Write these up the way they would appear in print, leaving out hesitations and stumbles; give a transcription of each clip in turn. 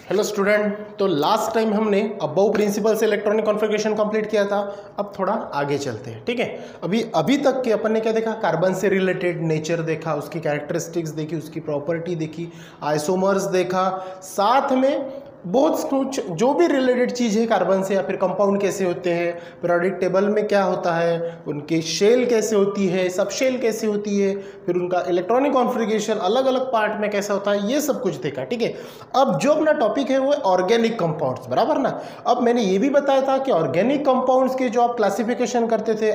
Hello student, तो last time हमने above principal से इलेक्ट्रॉनिक कॉन्फ़िगरेशन कंप्लीट किया था। अब थोड़ा आगे चलते हैं, ठीक है। अभी तक के अपन ने क्या देखा, कार्बन से रिलेटेड नेचर देखा, उसकी कैरेक्टरिस्टिक्स देखी, उसकी प्रॉपर्टी देखी, आइसोमर्स देखा, साथ में बहुत कुछ जो भी रिलेटेड चीज़ है कार्बन से, या फिर कंपाउंड कैसे होते हैं, पीरियोडिक टेबल में क्या होता है, उनकी शेल कैसे होती है, सब शेल कैसे होती है, फिर उनका इलेक्ट्रॉनिक कॉन्फ़िगरेशन अलग अलग पार्ट में कैसा होता है, ये सब कुछ देखा, ठीक है। अब जो अपना टॉपिक है वो ऑर्गेनिक कंपाउंड्स, बराबर ना। अब मैंने ये भी बताया था कि ऑर्गेनिक कंपाउंड्स के जो आप क्लासिफिकेशन करते थे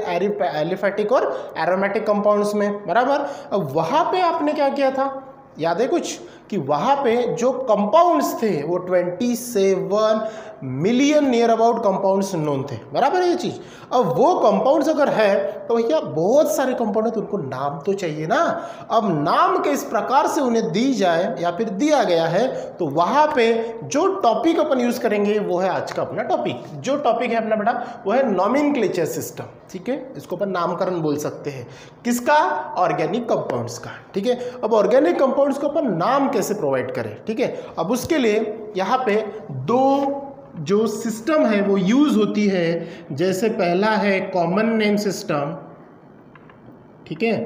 एलिफैटिक और एरोमेटिक कंपाउंड्स में, बराबर। अब वहाँ पे आपने क्या किया था, याद है कुछ, कि वहाँ पे जो कंपाउंड्स थे वो 27 million near about compounds known थे, बराबर है ये चीज़। अब वो कंपाउंड्स अगर है तो भैया बहुत सारे कंपाउंड है, तो उनको नाम तो चाहिए ना। अब नाम के इस प्रकार से उन्हें दी जाए या फिर दिया गया है, तो वहाँ पे जो टॉपिक अपन यूज़ करेंगे वो है आज का अपना टॉपिक। जो टॉपिक है अपना बेटा वो है नॉमेनक्लेचर सिस्टम, ठीक है। इसको अपन नामकरण बोल सकते हैं, किसका, ऑर्गेनिक कंपाउंड्स का, ठीक है। अब ऑर्गेनिक कंपाउंड्स को अपन नाम कैसे प्रोवाइड करें, ठीक है। अब उसके लिए यहाँ पे दो जो सिस्टम है वो यूज होती है। जैसे पहला है कॉमन नेम सिस्टम, ठीक है,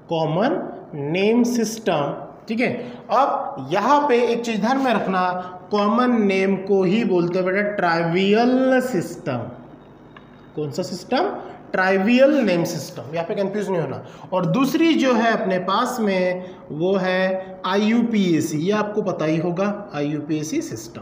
कॉमन नेम सिस्टम, ठीक है। अब यहाँ पे एक चीज ध्यान में रखना, कॉमन नेम को ही बोलते हैं बेटा ट्राइवियल सिस्टम। कौन सा सिस्टम, ट्राइवियल नेम सिस्टम, यहाँ पे कंफ्यूज नहीं होना। और दूसरी जो है अपने पास में वो है IUPAC, ये आपको पता ही होगा, IUPAC सिस्टम,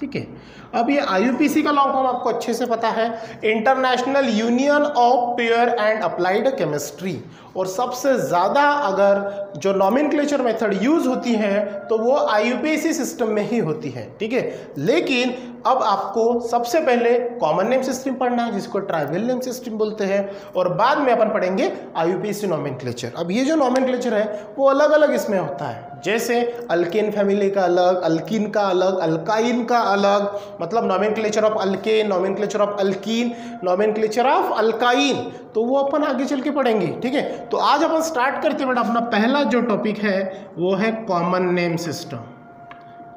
ठीक है। अब ये IUPAC का लॉन्ग फॉर्म आपको अच्छे से पता है, international union of pure and applied chemistry. और सबसे ज़्यादा अगर जो नॉमेनक्लेचर मेथड यूज होती है तो वो IUPAC सिस्टम में ही होती है, ठीक है। लेकिन अब आपको सबसे पहले कॉमन नेम सिस्टम पढ़ना है, जिसको ट्राइवियल नेम सिस्टम बोलते हैं, और बाद में अपन पढ़ेंगे IUPAC नॉमेनक्लेचर। अब ये जो नॉमेनक्लेचर है वो अलग अलग इसमें होता है, जैसे अल्केन फैमिली का अलग, अल्कीन का अलग, अल्काइन का अलग, मतलब nomenclature of alkane, nomenclature of alkyne, nomenclature of alkyne, तो वो अपन आगे चल के पढ़ेंगे, ठीक है। तो आज अपन स्टार्ट करते हैं बेटा, अपना पहला जो टॉपिक है वो है कॉमन नेम सिस्टम।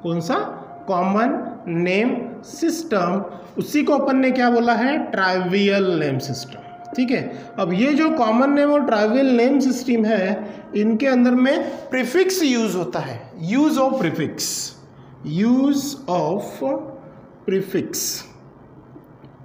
कौन सा, कॉमन नेम सिस्टम। उसी को अपन ने क्या बोला है, ट्राइवियल नेम सिस्टम, ठीक है। अब ये जो कॉमन नेम और ट्राइवियल नेम सिस्टम है, इनके अंदर में प्रीफिक्स यूज होता है, use of prefix, use of prefix,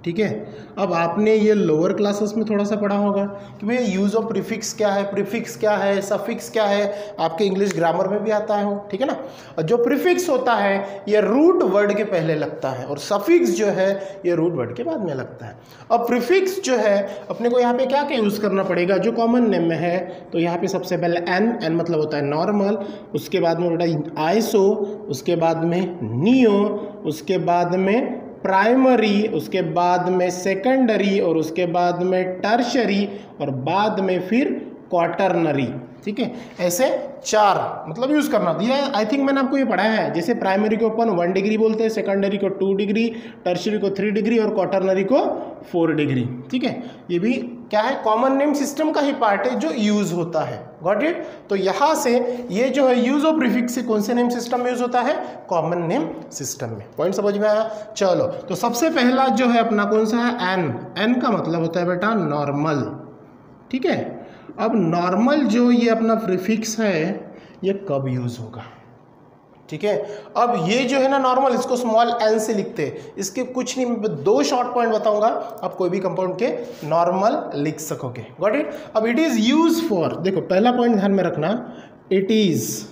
ठीक है। अब आपने ये लोअर क्लासेस में थोड़ा सा पढ़ा होगा कि भैया यूज ऑफ प्रीफिक्स क्या है, प्रीफिक्स क्या है, सफिक्स क्या है, आपके इंग्लिश ग्रामर में भी आता है वो, ठीक है ना। और जो प्रीफिक्स होता है ये रूट वर्ड के पहले लगता है, और सफिक्स जो है ये रूट वर्ड के बाद में लगता है। अब प्रीफिक्स जो है अपने को यहाँ पे क्या क्या यूज़ करना पड़ेगा, जो कॉमन नेम में है, तो यहाँ पे सबसे पहले एन मतलब होता है नॉर्मल, उसके बाद में बेटा आइसो, उसके बाद में नियो, उसके बाद में प्राइमरी, उसके बाद में सेकेंडरी, और उसके बाद में टर्शरी, और बाद में फिर क्वाटरनरी, ठीक है। ऐसे चार मतलब यूज करना दिया है। आई थिंक मैंने आपको ये पढ़ाया है, जैसे प्राइमरी को अपन 1 डिग्री बोलते हैं, सेकेंडरी को 2 डिग्री, टर्शरी को 3 डिग्री, और क्वाटरनरी को 4 डिग्री, ठीक है। ये भी क्या है, कॉमन नेम सिस्टम का ही पार्ट है जो यूज होता है, गॉट इट। तो यहाँ से ये जो है यूज ऑफ प्रीफिक्स से कौन से नेम सिस्टम में यूज होता है, कॉमन नेम सिस्टम में। पॉइंट समझ में आया। चलो, तो सबसे पहला जो है अपना कौन सा है, एन का मतलब होता है बेटा नॉर्मल, ठीक है। अब नॉर्मल जो ये अपना प्रीफिक्स है ये कब यूज होगा, ठीक है। अब ये जो है ना नॉर्मल, इसको स्मॉल n से लिखते हैं, इसके कुछ नहीं, 2 शॉर्ट पॉइंट बताऊंगा, आप कोई भी कंपाउंड के नॉर्मल लिख सकोगे, गॉट इट। अब इट इज यूज फॉर, देखो पहला पॉइंट ध्यान में रखना, इट इज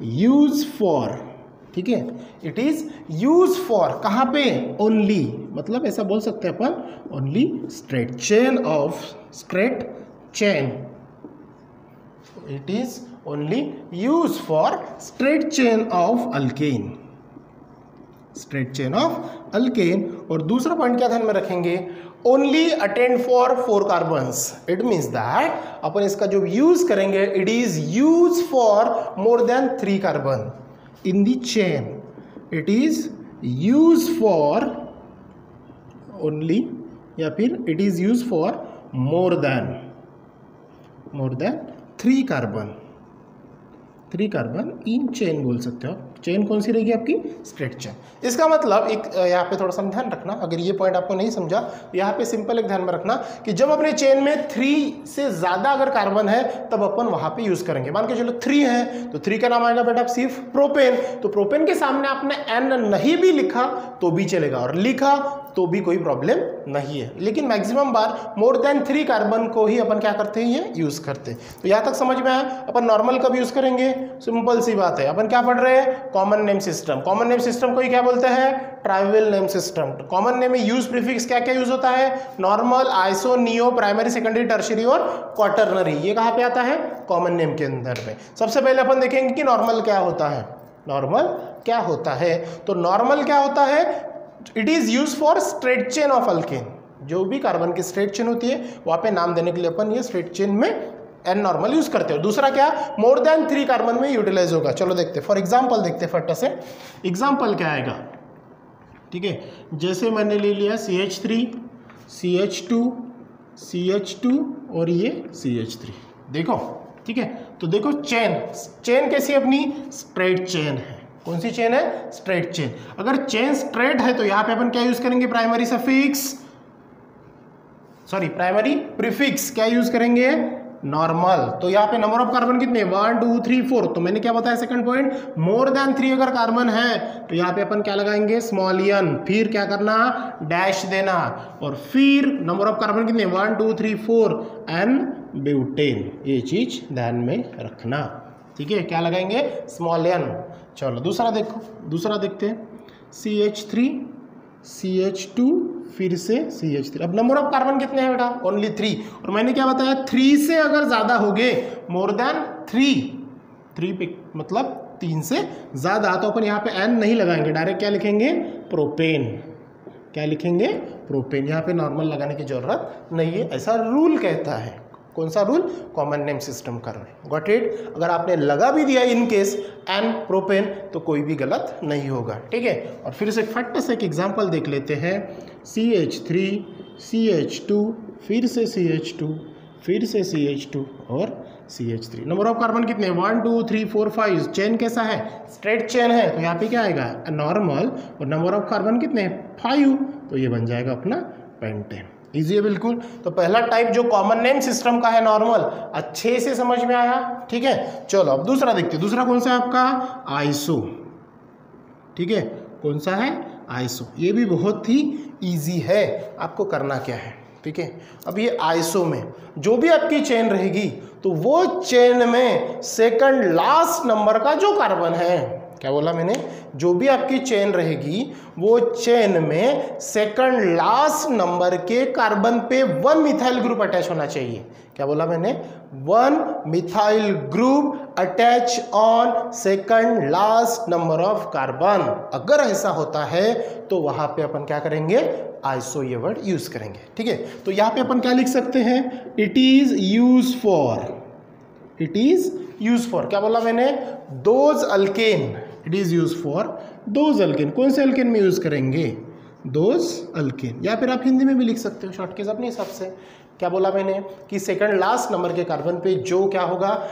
यूज फॉर, ठीक है। इट इज यूज फॉर कहाँ पे, ओनली, मतलब ऐसा बोल सकते हैं अपन, only straight chain of, straight chain, it is only used for straight chain of alkane, straight chain of alkane। और दूसरा पॉइंट क्या ध्यान में रखेंगे, only attend for 4 carbons, it means that अपन इसका जो यूज करेंगे, it is used for more than 3 carbon in the chain, it is used for only, या फिर it is used for more than 3 carbon, 3 carbon in chain बोल सकते हो, chain कौन सी रहेगी आपकी? Straight chain. इसका मतलब एक यहाँ पे थोड़ा सा ध्यान रखना, अगर ये पॉइंट आपको नहीं समझा, यहाँ पे सिंपल एक ध्यान में रखना कि जब अपने चेन में 3 से ज़्यादा अगर कार्बन है तब अपन वहाँ पे यूज़ करेंगे। मान के चलो 3 है तो 3 का नाम आएगा बेटा सिर्फ प्रोपेन, तो प्रोपेन के सामने आपने N नहीं भी लिखा तो भी चलेगा और लिखा तो भी कोई प्रॉब्लम नहीं है, लेकिन मैक्सिमम बार मोर देन 3 कार्बन को ही अपन क्या करते हैं? ये यूज़ करते हैं। तो यहाँ तक समझ में आया? अपन नॉर्मल कब यूज़ करेंगे? सिंपल सी बात है, अपन क्या पढ़ रहे हैं? Common name system. Common name system को ही क्या बोलते हैं? Trivial name system. Common name में यूज प्रीफिक्स क्या क्या यूज होता है? Normal, iso, neo, primary, secondary, tertiary और क्वाटरनरी। ये कहाँ पे आता है? कॉमन नेम के अंदर में। सबसे पहले अपन देखेंगे कि नॉर्मल क्या होता है। नॉर्मल क्या होता है? तो नॉर्मल क्या होता है? It is use for straight chain of alkane. जो भी कार्बन की स्ट्रेट चेन होती है वहाँ पे नाम देने के लिए अपन ये स्ट्रेट चेन में एन नॉर्मल यूज करते हो। दूसरा क्या? मोर देन 3 कार्बन में यूटिलाइज होगा। चलो देखते, फॉर एग्जांपल देखते फट से। एग्जांपल क्या आएगा? ठीक है, जैसे मैंने ले लिया CH3, CH2, CH2 और ये CH3। देखो, ठीक है, तो देखो चेन कैसी अपनी? स्ट्रेट चेन है। कौन सी चेन है? Straight chain. अगर चेन स्ट्रेट है तो यहां पे अपन क्या यूज करेंगे? प्राइमरी प्रीफिक्स क्या यूज करेंगे? नॉर्मल। तो यहाँ पे नंबर ऑफ कार्बन कितने? 1 2 3 4। तो मैंने क्या बताया सेकंड पॉइंट? मोर देन 3 अगर कार्बन है तो यहाँ पे अपन क्या लगाएंगे? Small n। फिर क्या करना? डैश देना। और फिर नंबर ऑफ कार्बन कितने? 1 2 3 4 n ब्यूटेन। ये चीज ध्यान में रखना, ठीक है? क्या लगाएंगे? Small n। चलो दूसरा देखो, दूसरा देखते हैं। CH3, CH2, फिर से CH3। अब नंबर ऑफ कार्बन कितने हैं बेटा? ओनली 3। और मैंने क्या बताया? 3 से अगर ज्यादा हो गए, मोर देन 3 पे मतलब 3 से ज्यादा, तो अपन यहाँ पे n नहीं लगाएंगे, डायरेक्ट क्या लिखेंगे? प्रोपेन। क्या लिखेंगे? प्रोपेन। यहाँ पे नॉर्मल लगाने की जरूरत नहीं है, ऐसा रूल कहता है। कौन सा रूल? कॉमन नेम सिस्टम कर रहे हैं। Got it? अगर आपने लगा भी दिया इन केस एन प्रोपेन तो कोई भी गलत नहीं होगा, ठीक है? और फिर से फट से एक एग्जांपल देख लेते हैं। CH3, CH2, फिर से CH2, फिर से CH2 और CH3। नंबर ऑफ कार्बन कितने? 1 2 3 4 5। चेन कैसा है? स्ट्रेट चेन है, तो यहाँ पे क्या आएगा? नॉर्मल। और नंबर ऑफ कार्बन कितने? 5। तो ये बन जाएगा अपना पेंटेन। इजी है बिल्कुल। तो पहला टाइप जो कॉमन नेम सिस्टम का है नॉर्मल, अच्छे से समझ में आया, ठीक है? चलो अब दूसरा देखते हैं। दूसरा कौन सा है आपका? आइसो, ठीक है? कौन सा है? आइसो। ये भी बहुत ही इजी है। आपको करना क्या है, ठीक है? अब ये आइसो में जो भी आपकी चेन रहेगी तो वो चेन में सेकंड लास्ट नंबर का जो कार्बन है, क्या बोला मैंने? जो भी आपकी चेन रहेगी वो चेन में सेकंड लास्ट नंबर के कार्बन पे 1 मिथाइल ग्रुप अटैच होना चाहिए। क्या बोला मैंने? 1 methyl group attach on second last number of carbon. अगर ऐसा होता है तो वहां पे अपन क्या करेंगे? आइसो ये वर्ड यूज करेंगे, ठीक है? तो यहां पे अपन क्या लिख सकते हैं? It is use for, it is use for, क्या बोला मैंने? Those alkane. It is use for those alkane. कौन से अल्केन में यूज करेंगे? Those alkane. या फिर आप हिंदी में भी लिख सकते हो शॉर्टकट अपने हिसाब से। क्या बोला मैंने? कि सेकंड लास्ट नंबर के कार्बन पे जो क्या होगा?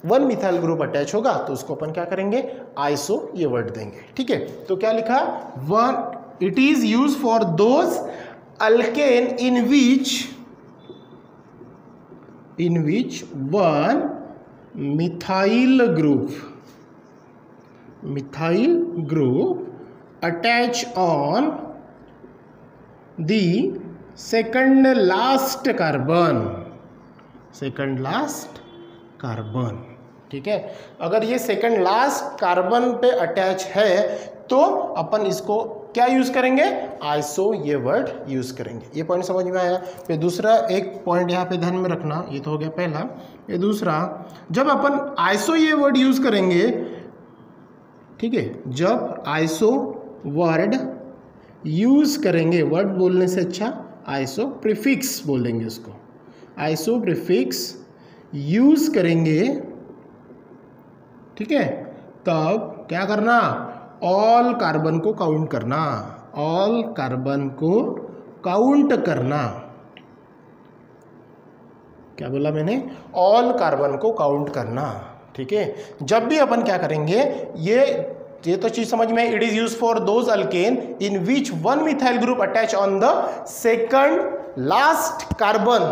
1 मिथाइल ग्रुप अटैच होगा तो उसको अपन क्या करेंगे? आइसो ये वर्ड देंगे, ठीक है? तो क्या लिखा? 1 it is use for those alkane in which 1 methyl group attach on the second last carbon, ठीक है? अगर ये सेकंड लास्ट कार्बन पे अटैच है तो अपन इसको क्या यूज करेंगे? आइसो ये वर्ड यूज करेंगे। ये पॉइंट समझ में आया? फिर दूसरा एक पॉइंट यहाँ पे ध्यान में रखना, ये तो हो गया पहला। ये दूसरा, जब अपन आइसो ये वर्ड यूज करेंगे, ठीक है, जब आइसो वर्ड यूज करेंगे, वर्ड बोलने से अच्छा आइसो प्रीफिक्स बोलेंगे उसको। आइसो प्रीफिक्स यूज करेंगे, ठीक है, तब क्या करना? ऑल कार्बन को काउंट करना, ऑल कार्बन को काउंट करना। क्या बोला मैंने? ऑल कार्बन को काउंट करना, ठीक है? जब भी अपन क्या करेंगे? ये ये तो चीज समझ में, it is use for those alkane in which one methyl group attach on the second last carbon,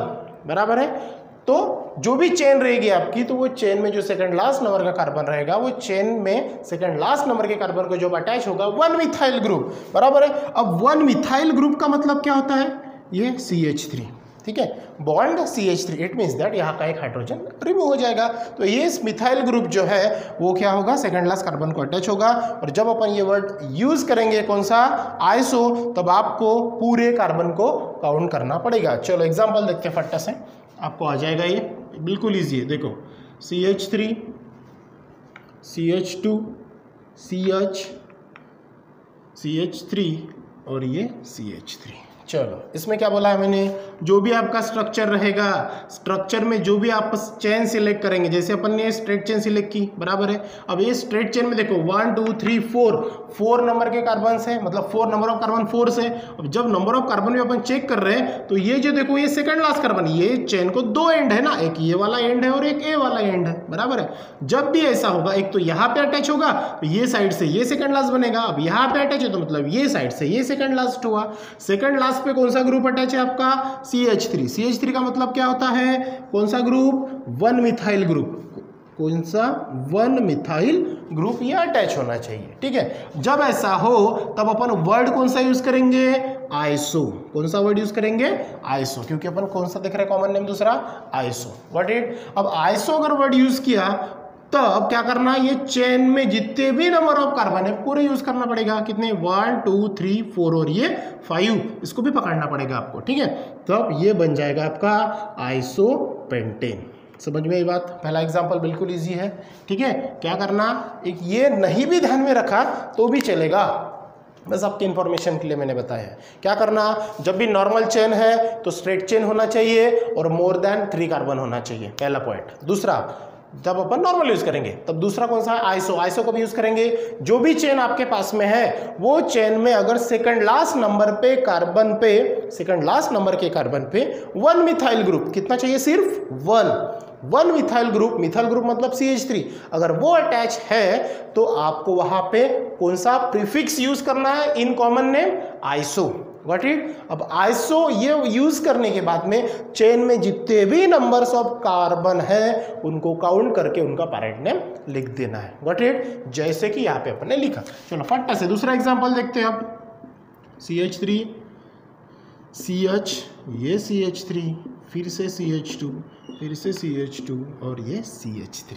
बराबर है। तो जो भी चेन रहेगी आपकी, तो वो चेन में जो सेकंड लास्ट नंबर का कार्बन रहेगा, वो चेन में सेकंड लास्ट नंबर के कार्बन को जो अटैच होगा वन मिथाइल ग्रुप, बराबर है। अब वन मिथाइल ग्रुप का मतलब क्या होता है, ये CH3, ठीक है, bond CH3, it means that यहाँ का एक हाइड्रोजन रिमूव हो जाएगा। तो ये मिथाइल ग्रुप जो है वो क्या होगा, सेकंड लास्ट कार्बन को अटैच होगा। और जब अपन ये वर्ड यूज करेंगे कौन सा, आइसो, तब आपको पूरे कार्बन को काउंट करना पड़ेगा। चलो एग्जाम्पल देखते हैं फटाफट से, आपको आ जाएगा, ये बिल्कुल ईजी है। देखो CH3, CH2, CH3 और ये CH3। चलो इसमें क्या बोला है मैंने, जो भी आपका स्ट्रक्चर रहेगा, स्ट्रक्चर में जो भी आप चेन सिलेक्ट करेंगे, जैसे अपन ने स्ट्रेट चेन सिलेक्ट की, बराबर है। अब ये स्ट्रेट चेन में देखो 1 2 3 4 नंबर के कार्बन है, मतलब 4 नंबर ऑफ कार्बन 4 से। अब जब नंबर ऑफ कार्बन में अपन चेक कर रहे हैं, तो ये जो देखो ये सेकंड लास्ट कार्बन, ये चेन को दो एंड है ना, एक ये वाला एंड है और एक ए वाला एंड है, बराबर है। जब भी ऐसा होगा, एक तो यहाँ पे अटैच होगा, तो ये साइड से ये सेकंड लास्ट बनेगा। अब यहाँ पे अटैच है तो मतलब ये साइड से ये सेकंड लास्ट हुआ। सेकंड लास्ट पे कौन सा ग्रुप अटैच है आपका, CH3। CH3 का मतलब क्या होता है, कौन सा ग्रुप, वन मिथाइल ग्रुप, कौन सा, वन मिथाइल ग्रुप ये अटैच होना चाहिए, ठीक है। जब ऐसा हो तब अपन वर्ड कौन सा यूज करेंगे, आइसो। कौन सा वर्ड यूज करेंगे, आइसो, क्योंकि अपन कौन सा देख रहे हैं कॉमन नेम दूसरा, आइसो, व्हाट इट। अब आइसो अगर वर्ड यूज किया तब क्या करना, ये चेन में जितने भी नंबर ऑफ कार्बन है पूरे यूज करना पड़ेगा। कितने, 1 2 3 4 और ये 5, इसको भी पकड़ना पड़ेगा आपको, ठीक है। तब ये बन जाएगा आपका आइसोपेंटेन। समझ में ये बात, पहला एग्जांपल बिल्कुल इजी है, ठीक है। क्या करना, एक ये नहीं भी ध्यान में रखा तो भी चलेगा, बस आपकी इंफॉर्मेशन के लिए मैंने बताया है। क्या करना, जब भी नॉर्मल चेन है तो स्ट्रेट चेन होना चाहिए और मोर देन 3 कार्बन होना चाहिए, पहला पॉइंट। दूसरा, जब अपन नॉर्मल यूज करेंगे तब दूसरा कौन सा है, आइसो। आइसो को भी यूज करेंगे, जो भी चेन आपके पास में है वो चेन में अगर सेकंड लास्ट नंबर पे कार्बन पे, सेकंड लास्ट नंबर के कार्बन पे वन मिथाइल ग्रुप, कितना चाहिए, सिर्फ one methyl group, methyl group मतलब CH3, अगर वो अटैच है तो आपको वहां पे कौन सा प्रीफिक्स यूज करना है, in common name iso, what it. अब आइसो ये यूज करने के बाद में चेन में जितने भी नंबर्स ऑफ कार्बन है उनको काउंट करके उनका पैरेंट नेम लिख देना है, व्हाट इट, जैसे कि यहाँ पे अपने लिखा। चलो फटाफट से दूसरा एग्जांपल देखते हैं अब। CH3, CH, ये CH3, फिर से CH2, फिर से CH2 और ये CH3,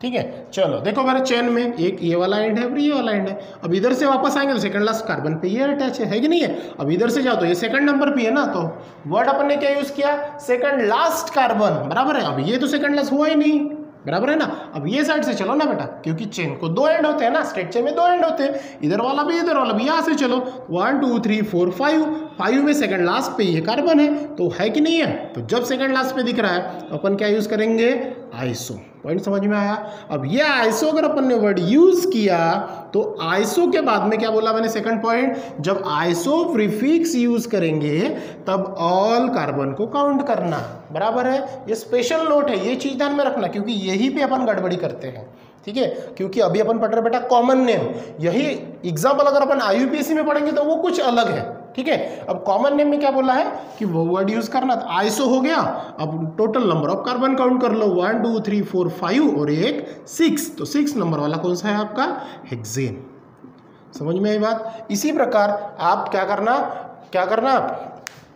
ठीक है। चलो देखो मेरे चेन में एक ये वाला एंड है और ये वाला एंड है। अब इधर से वापस आएंगे तो सेकंड लास्ट कार्बन पे ये अटैच है कि नहीं है। अब इधर से जाओ तो ये सेकंड नंबर पे है ना, तो वर्ड अपन ने क्या यूज किया, सेकंड लास्ट कार्बन, बराबर है। अब ये तो सेकंड लास्ट हुआ ही नहीं, बराबर है ना। अब ये साइड से चलो ना बेटा, क्योंकि चेन को 2 एंड होते हैं ना, स्ट्रेट चेन में 2 एंड होते हैं, इधर वाला भी इधर वाला भी। यहाँ से चलो 1 2 3 4 5 में सेकंड लास्ट पे ये कार्बन है, तो है कि नहीं है। तो जब सेकंड लास्ट पे दिख रहा है अपन क्या यूज करेंगे, आइसो। पॉइंट समझ में आया। अब ये आइसो अगर अपन ने वर्ड यूज किया तो आइसो के बाद में क्या बोला मैंने, सेकंड पॉइंट, जब आइसो प्रीफिक्स यूज करेंगे तब ऑल कार्बन को काउंट करना, बराबर है। ये स्पेशल नोट है, ये चीज ध्यान में रखना, क्योंकि यही पे अपन गड़बड़ी करते हैं, ठीक है। क्योंकि अभी अपन पढ़ रहे बेटा कॉमन नेम, यही एग्जाम्पल अगर अपन IUPAC में पढ़ेंगे तो वो कुछ अलग है, ठीक है। अब कॉमन नेम में क्या बोला है कि वो वर्ड यूज करना, आइसो हो गया। अब total number of carbon count कर लो, 1 2 3 4 5 और एक 6, तो 6 नंबर वाला कौन सा है आपका, हेक्सेन। समझ में आई बात। इसी प्रकार आप क्या करना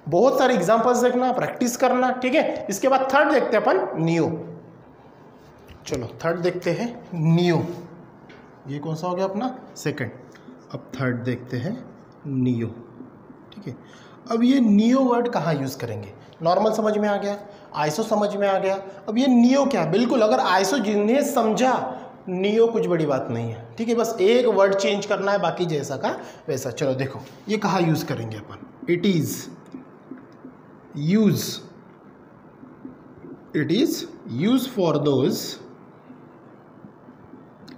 बहुत सारे एग्जांपल्स देखना, प्रैक्टिस करना, ठीक है। इसके बाद थर्ड देखते हैं अपन, नियो। चलो थर्ड देखते हैं, नियो। ये कौन सा हो गया अपना, सेकंड। अब थर्ड देखते हैं, नियो, ठीक है। अब ये नियो वर्ड कहाँ यूज करेंगे, नॉर्मल समझ में आ गया, आइसो समझ में आ गया। अब ये नियो क्या, बिल्कुल अगर आइसो जिन्हें समझा, नियो कुछ बड़ी बात नहीं है, ठीक है। बस एक वर्ड चेंज करना है, बाकी जैसा का वैसा। चलो देखो ये कहाँ यूज करेंगे अपन, it is use for those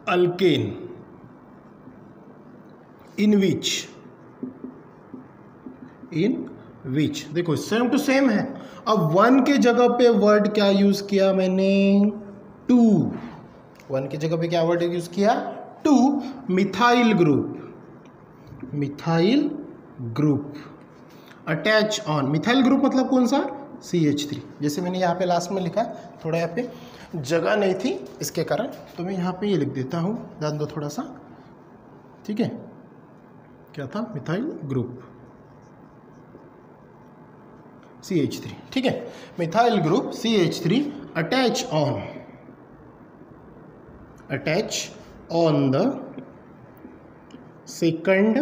alkane in which, देखो सेम टू सेम है। अब 1 के जगह पे वर्ड क्या यूज किया मैंने, 2। 1 की जगह पे क्या वर्ड यूज किया, two methyl group attach on. Methyl group मतलब कौन सा? CH3। जैसे मैंने यहाँ पे लास्ट में लिखा, थोड़ा यहाँ पे जगह नहीं थी इसके कारण, तो मैं यहाँ पे ये लिख देता हूँ, ध्यान दो थोड़ा सा, ठीक है। क्या था? मिथाइल ग्रुप CH3, ठीक है। Methyl group CH3 attach on the second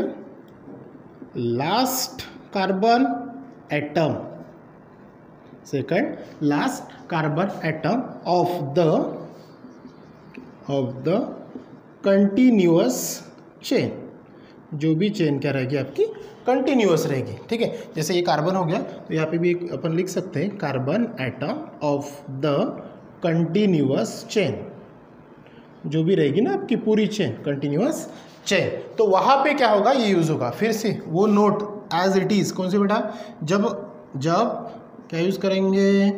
last carbon atom, of the continuous chain. जो भी चेन क्या रहेगी आपकी? कंटिन्यूअस रहेगी, ठीक है। जैसे ये कार्बन हो गया, तो यहाँ पे भी एक अपन लिख सकते हैं carbon atom of the continuous chain. जो भी रहेगी ना आपकी पूरी चेन, कंटिन्यूअस चेन, तो वहाँ पे क्या होगा? ये यूज होगा। फिर से वो नोट एज इट इज, कौन से बेटा? जब क्या यूज करेंगे?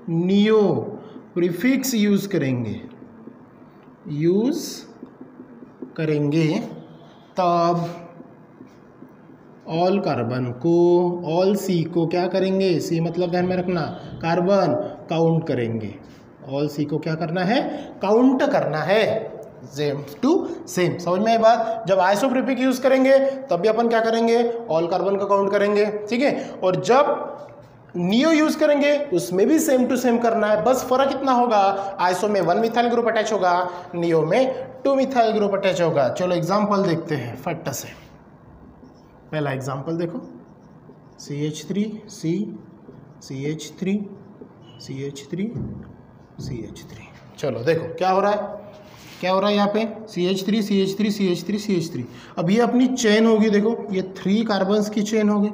नियो प्रीफिक्स यूज करेंगे, तब ऑल कार्बन को, ऑल सी को क्या करेंगे? सी मतलब ध्यान में रखना कार्बन, काउंट करेंगे। ऑल सी को क्या करना है? काउंट करना है, सेम टू सेम। समझ में आई बात? जब आइसोप्रीफिक यूज करेंगे तब भी अपन क्या करेंगे? ऑल कार्बन का काउंट करेंगे, ठीक है। और जब नियो यूज करेंगे उसमें भी सेम टू सेम करना है, बस फर्क इतना होगा, आइसो में 1 मिथाइल ग्रुप अटैच होगा, नियो में 2 मिथाइल ग्रुप अटैच होगा। चलो एग्जांपल देखते हैं फट से। पहला एग्जांपल देखो, CH3 C CH3 CH3 CH3। चलो देखो क्या हो रहा है, यहाँ पे CH3 CH3 CH3 CH3। अब ये अपनी चेन होगी, देखो ये 3 कार्बन्स की चेन होगी,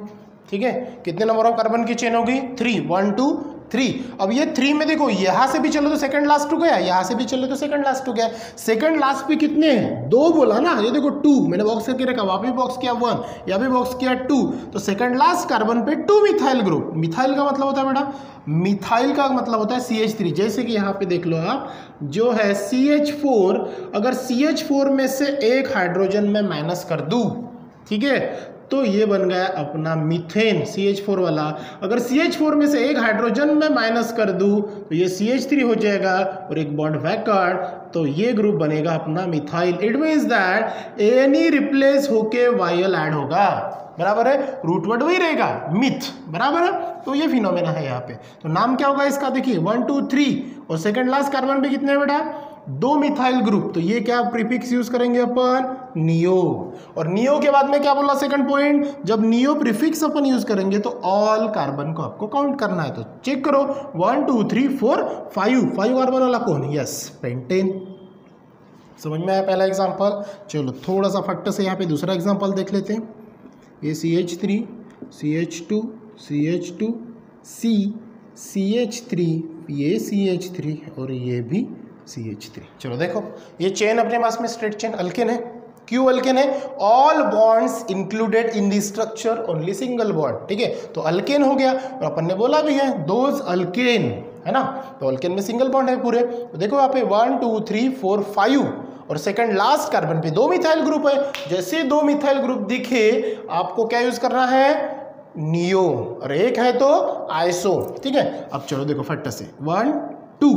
ठीक है। कितने नंबर ऑफ कार्बन की चेन होगी? 3, 1 2 3। अब ये 3 में देखो, यहाँ से भी चलो तो सेकंड लास्ट हो गया, यहाँ से भी चलो तो सेकंड लास्ट हो गया। सेकंड लास्ट पे कितने हैं? 2 बोला ना, ये देखो 2 मैंने बॉक्स करके रखा, वहाँ पे बॉक्स किया 1, यहाँ भी बॉक्स किया 2, तो सेकंड लास्ट कार्बन पे 2 मिथाइल ग्रुप। मिथाइल का मतलब होता है बेटा, मिथाइल का मतलब होता है CH3। जैसे कि यहाँ पे देख लो आप, जो है CH4, अगर CH4 में से एक हाइड्रोजन में माइनस कर दूं, ठीक है, तो ये बन गया अपना मीथेन CH4 वाला। अगर CH4 में से एक हाइड्रोजन में माइनस कर दूं तो ये CH3 हो जाएगा और एक बॉन्ड वैकर्ड, तो ये ग्रुप बनेगा अपना methyl. It means that any replace होके वायल ऐड होगा, बराबर है। रूट वर्ड वही रहेगा, मिथ, बराबर है। तो ये फिनोमेना है यहाँ पे। तो नाम क्या होगा इसका? देखिए 1 2 3 और सेकंड लास्ट कार्बन पे कितने बेटा? 2 मिथाइल ग्रुप। तो ये क्या प्रीफिक्स यूज करेंगे अपन? नियो। और नियो के बाद में क्या बोला सेकंड पॉइंट? जब नियो प्रीफिक्स अपन यूज करेंगे तो ऑल कार्बन को आपको काउंट करना है। तो चेक करो 1 2 3 4 5 कार्बन वाला कौन? Yes, pentane. समझ में आया पहला एग्जांपल। चलो थोड़ा सा फट से यहाँ पे दूसरा एग्जांपल देख लेते हैं। ये CH3 CH2 CH2 C CH3, ये CH3 और ये भी CH3। चलो देखो ये चेन अपने पास में स्ट्रेट चेन अल्केन है। क्यों अल्केन है? All bonds included in the structure only single bond, ठीक है। तो अल्केन हो गया और अपन ने बोला भी है दोज अल्केन, है ना। तो अल्केन में सिंगल बॉन्ड है पूरे। तो देखो यहाँ पे 1 2 3 4 5 और सेकंड लास्ट कार्बन पे 2 मिथाइल ग्रुप है। जैसे 2 मिथाइल ग्रुप दिखे आपको क्या यूज करना है? नियो। और एक है तो आइसो, ठीक है। अब चलो देखो फट से 1 2,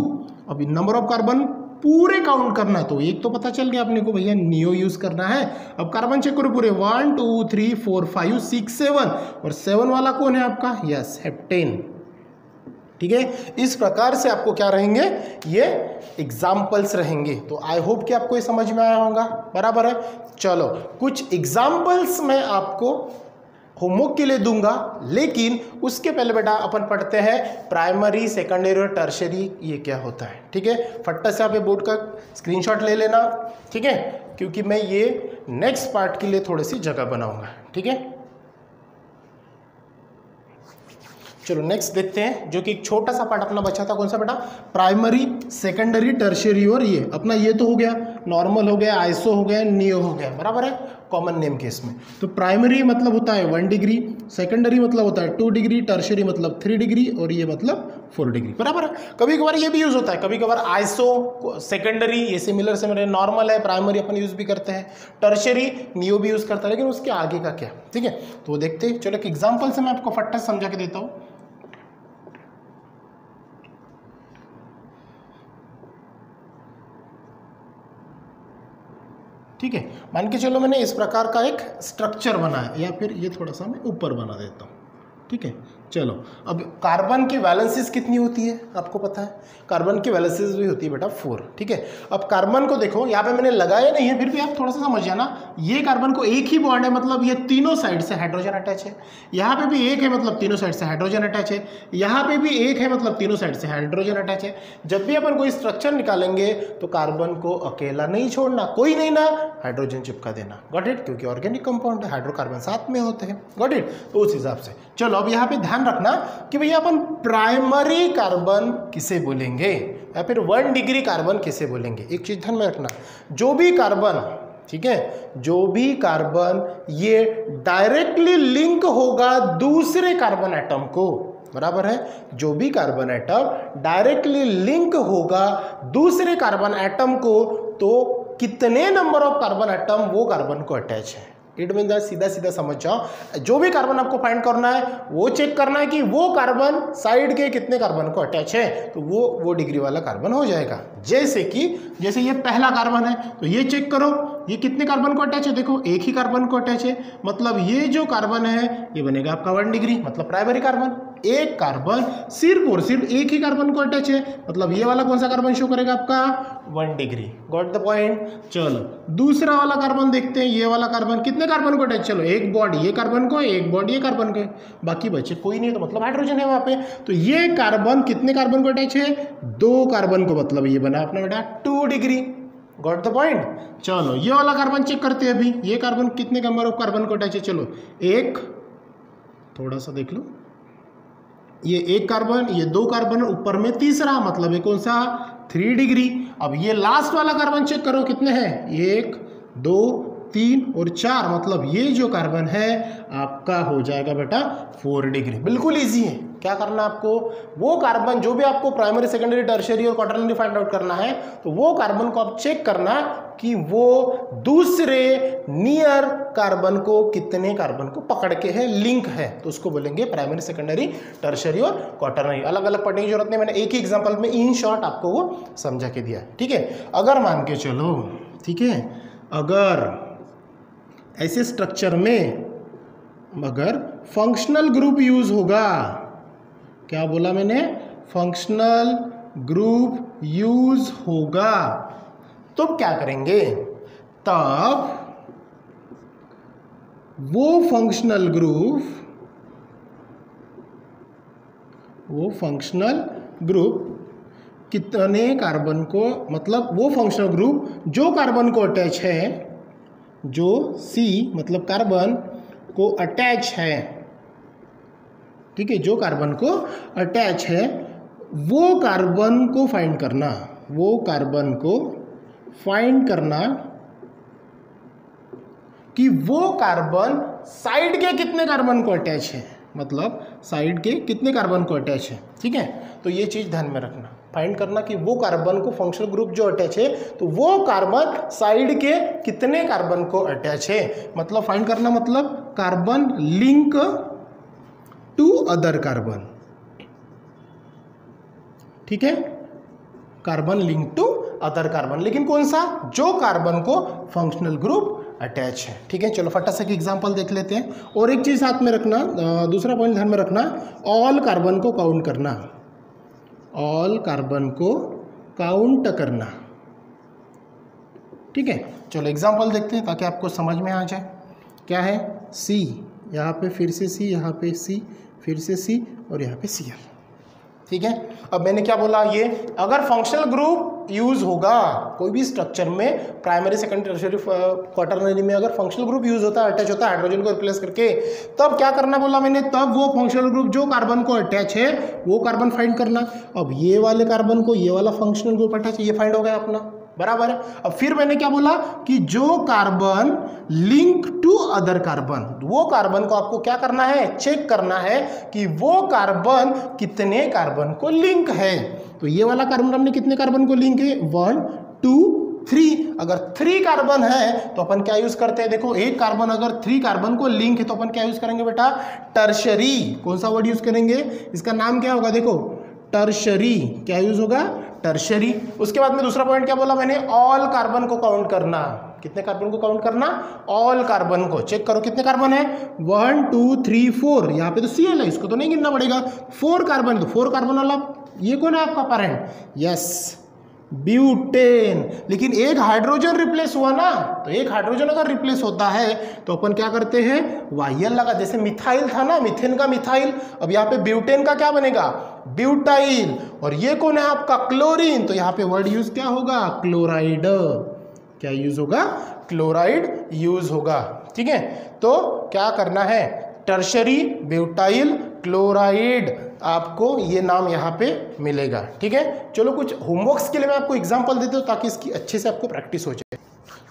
अभी नंबर ऑफ कार्बन पूरे काउंट करना है। तो एक तो पता चल गया अपने को भैया नियो यूज करना है। अब कार्बन चेक करो पूरे 1 2 3 4 5 6 7 और 7 वाला कौन है आपका? यस, हेप्टेन, ठीक है। इस प्रकार से आपको क्या रहेंगे? ये एग्जाम्पल्स रहेंगे। तो आई होप कि आपको ये समझ में आया होगा, बराबर है। चलो कुछ एग्जाम्पल्स मैं आपको होमवर्क के लिए दूंगा, लेकिन उसके पहले बेटा अपन पढ़ते हैं प्राइमरी, सेकेंडरी और टर्शियरी ये क्या होता है, ठीक है। फट्टा से आप ये बोर्ड का स्क्रीनशॉट ले लेना, ठीक है, क्योंकि मैं ये नेक्स्ट पार्ट के लिए थोड़ी सी जगह बनाऊंगा, ठीक है। चलो नेक्स्ट देखते हैं, जो कि एक छोटा सा पार्ट अपना बचा था। कौन सा बेटा? प्राइमरी, सेकेंडरी, टर्शियरी और ये अपना ये तो हो गया। नॉर्मल हो गया, आइसो हो गया, नियो हो गया, बराबर है, कॉमन नेम केस में। तो प्राइमरी मतलब होता है 1 डिग्री, सेकेंडरी मतलब होता है 2 डिग्री, टर्शियरी मतलब 3 डिग्री और ये मतलब 4 डिग्री, बराबर है। कभी कभार ये भी यूज होता है, कभी कभार आइसो सेकेंडरी ये सिमिलर से मेरे नॉर्मल है, प्राइमरी अपन यूज भी करते हैं, टर्शियरी नियो भी यूज करता है, लेकिन उसके आगे का क्या, ठीक है, तो देखते हैं। चलो एक एग्जांपल से मैं आपको फट्टा समझा के देता हूँ। ठीक है, मान के चलो मैंने इस प्रकार का एक स्ट्रक्चर बनाया, या फिर ये थोड़ा सा मैं ऊपर बना देता हूँ। ठीक है, चलो अब कार्बन की वैलेंसीज कितनी होती है आपको पता है, कार्बन की वैलेंसीज भी होती है बेटा 4। ठीक है, अब कार्बन को देखो, यहाँ पे मैंने लगाया नहीं है, फिर भी आप थोड़ा सा समझ जाना, ये कार्बन को एक ही बॉन्ड है, मतलब ये तीनों साइड से हाइड्रोजन अटैच है, यहाँ पे भी एक है मतलब तीनों साइड से हाइड्रोजन अटैच है, यहाँ पे भी एक है मतलब तीनों साइड से हाइड्रोजन अटैच है। जब भी अपन कोई स्ट्रक्चर निकालेंगे तो कार्बन को अकेला नहीं छोड़ना, कोई नहीं ना, हाइड्रोजन चिपका देना, गॉट इट, क्योंकि ऑर्गेनिक कंपाउंड है, हाइड्रोकार्बन साथ में होते हैं, गॉट इट। तो उस हिसाब से चलो अब यहाँ पे ध्यान रखना कि भैया अपन प्राइमरी कार्बन किसे बोलेंगे या फिर 1 डिग्री कार्बन किसे बोलेंगे। एक चीज ध्यान में रखना, जो भी कार्बन, ठीक है, जो भी कार्बन ये डायरेक्टली लिंक होगा दूसरे कार्बन एटम को, बराबर है, जो भी कार्बन एटम डायरेक्टली लिंक होगा दूसरे कार्बन एटम को, तो कितने नंबर ऑफ कार्बन एटम वो कार्बन को अटैच है। इट मीन सीधा सीधा समझ जाओ, जो भी कार्बन आपको फाइंड करना है वो चेक करना है कि वो कार्बन साइड के कितने कार्बन को अटैच है, तो वो डिग्री वाला कार्बन हो जाएगा। जैसे ये पहला कार्बन है तो ये चेक करो ये कितने कार्बन को अटैच है, देखो एक ही कार्बन को अटैच है, मतलब ये जो कार्बन है ये बनेगा आपका 1 डिग्री, मतलब प्राइमरी कार्बन। एक कार्बन सिर्फ और सिर्फ एक ही कार्बन को अटैच है, मतलब ये वाला कौन सा कार्बन शो करेगा आपका 1 डिग्री, गॉट द पॉइंट। चलो दूसरा वाला कार्बन देखते हैं, ये वाला कार्बन कितने कार्बन को अटैच, चलो एक बॉन्ड ये कार्बन को, एक बॉन्ड ये कार्बन को, बाकी बचे कोई नहीं, तो मतलब हाइड्रोजन है वहां पे। तो ये कार्बन कितने कार्बन को अटैच है, 2 कार्बन को, मतलब ये बना अपना बेटा 2 डिग्री, गॉट द पॉइंट। चलो ये वाला कार्बन चेक करते हैं अभी, ये कार्बन कितने नंबर ऑफ कार्बन को अटैच है, चलो एक, थोड़ा सा देख लो, ये एक कार्बन, ये 2 कार्बन, ऊपर में तीसरा, मतलब ये कौन सा 3 डिग्री। अब ये लास्ट वाला कार्बन चेक करो कितने हैं, 1 2 3 और 4, मतलब ये जो कार्बन है आपका हो जाएगा बेटा 4 डिग्री। बिल्कुल इजी है, क्या करना आपको, वो कार्बन जो भी आपको प्राइमरी सेकेंडरी टर्शियरी और क्वाटरनरी फाइंड आउट करना है, तो वो कार्बन को आप चेक करना कि वो दूसरे नियर कार्बन को कितने कार्बन को पकड़ के है, लिंक है, तो उसको बोलेंगे प्राइमरी सेकेंडरी टर्शियरी और क्वाटरनरी। अलग अलग पढ़ने की जरूरत नहीं, मैंने एक ही एग्जांपल में इन शॉर्ट आपको वो समझा के दिया, ठीक है। अगर मान के चलो, ठीक है, अगर ऐसे स्ट्रक्चर में अगर फंक्शनल ग्रुप यूज होगा, क्या बोला मैंने, फंक्शनल ग्रुप यूज होगा, तो क्या करेंगे, तब वो फंक्शनल ग्रुप कितने कार्बन को, मतलब वो फंक्शनल ग्रुप जो कार्बन को अटैच है, जो C मतलब कार्बन को अटैच है, ठीक है, जो कार्बन को अटैच है, वो कार्बन को फाइंड करना, वो कार्बन को फाइंड करना कि वो कार्बन साइड के कितने कार्बन को अटैच है, मतलब साइड के कितने कार्बन को अटैच है, ठीक है। तो ये चीज ध्यान में रखना, फाइंड करना कि वो कार्बन को फंक्शनल ग्रुप जो अटैच है, तो वो कार्बन साइड के कितने कार्बन को अटैच है, मतलब फाइंड करना, मतलब carbon link to other carbon, ठीक है, carbon link to other carbon, लेकिन कौन सा, जो कार्बन को फंक्शनल ग्रुप अटैच है, ठीक है। चलो फटाफट से एग्जांपल देख लेते हैं। और एक चीज साथ में रखना, दूसरा पॉइंट ध्यान में रखना, ऑल कार्बन को काउंट करना, ऑल कार्बन को काउंट करना, ठीक है। चलो एग्जांपल देखते हैं ताकि आपको समझ में आ जाए। क्या है, C, यहाँ पे फिर से C, यहाँ पे C, फिर से C और यहाँ पे Cl, ठीक है। अब मैंने क्या बोला, ये अगर फंक्शनल ग्रुप यूज होगा कोई भी स्ट्रक्चर में, प्राइमरी सेकेंडरी टर्शियरी क्वाटरनरी में अगर फंक्शनल ग्रुप यूज होता है, अटैच होता है हाइड्रोजन को रिप्लेस करके, तब क्या करना बोला मैंने, तब वो फंक्शनल ग्रुप जो कार्बन को अटैच है वो कार्बन फाइंड करना। अब ये वाले कार्बन को ये वाला फंक्शनल ग्रुप अटैच है, ये फाइंड हो गया अपना, बराबर है। अब फिर मैंने क्या बोला कि जो carbon link to other carbon, वो कार्बन को आपको क्या करना है, चेक करना है कि वो कार्बन कितने कार्बन को लिंक है। तो ये वाला कार्बन हमने कितने कार्बन को लिंक है, 1 2 3। अगर 3 कार्बन है तो अपन क्या यूज करते हैं, देखो एक कार्बन अगर 3 कार्बन को लिंक है तो अपन क्या यूज करेंगे बेटा, टर्शरी। कौन सा वर्ड यूज करेंगे, इसका नाम क्या होगा, देखो टर्शरी। क्या यूज होगा, टर्शरी। उसके बाद में दूसरा पॉइंट क्या बोला मैंने, ऑल कार्बन को काउंट करना। कितने कार्बन को काउंट करना, ऑल कार्बन को। चेक करो कितने कार्बन है, 1 2 3 4। यहाँ पे तो Cl है, इसको तो नहीं गिनना पड़ेगा। 4 कार्बन, तो 4 कार्बन वाला ये कौन है आपका पैरेंट, यस ब्यूटेन। लेकिन एक हाइड्रोजन रिप्लेस हुआ ना, तो एक हाइड्रोजन अगर रिप्लेस होता है तो अपन क्या करते हैं, YL लगा। जैसे मिथाइल था ना, मिथेन का मिथाइल, अब यहाँ पे ब्यूटेन का क्या बनेगा, ब्यूटाइल। और ये कौन है आपका, क्लोरीन, तो यहाँ पे वर्ड यूज क्या होगा, क्लोराइड। क्या यूज होगा, क्लोराइड यूज होगा। ठीक है, तो क्या करना है, टर्शरी, ब्यूटाइल, क्लोराइड, आपको ये नाम यहाँ पे मिलेगा। ठीक है, चलो कुछ होमवर्क्स के लिए मैं आपको एग्जांपल देता हूँ ताकि इसकी अच्छे से आपको प्रैक्टिस हो जाए।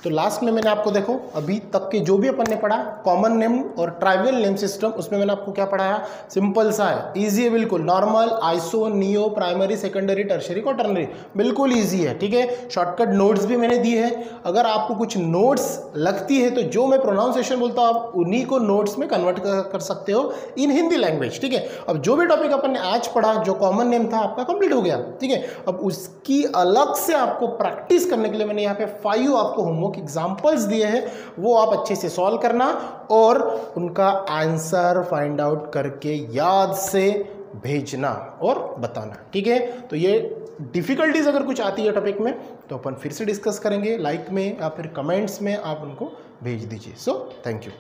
तो लास्ट में मैंने आपको देखो अभी तक के जो भी अपन ने पढ़ा, कॉमन नेम और ट्राइबल नेम सिस्टम, उसमें मैंने आपको क्या पढ़ाया, सिंपल सा है, इजी है बिल्कुल, normal, iso, neo, primary, secondary, tertiary, quaternary, बिल्कुल इजी है। ठीक है, शॉर्टकट नोट्स भी मैंने दिए हैं। अगर आपको कुछ नोट्स लगती है तो जो मैं प्रोनाउंसिएशन बोलता हूँ आप उन्हीं को नोट्स में कन्वर्ट कर सकते हो इन हिंदी लैंग्वेज। ठीक है, अब जो भी टॉपिक अपन ने आज पढ़ा, जो कॉमन नेम था आपका कंप्लीट हो गया। ठीक है, अब उसकी अलग से आपको प्रैक्टिस करने के लिए मैंने यहाँ पे 5 आपको होमवर्क एग्जांपल्स दिए हैं, वो आप अच्छे से सॉल्व करना और उनका आंसर फाइंड आउट करके याद से भेजना और बताना। ठीक है, तो ये डिफिकल्टीज अगर कुछ आती है टॉपिक में तो अपन फिर से डिस्कस करेंगे, लाइक में या फिर कमेंट्स में आप उनको भेज दीजिए। So thank you.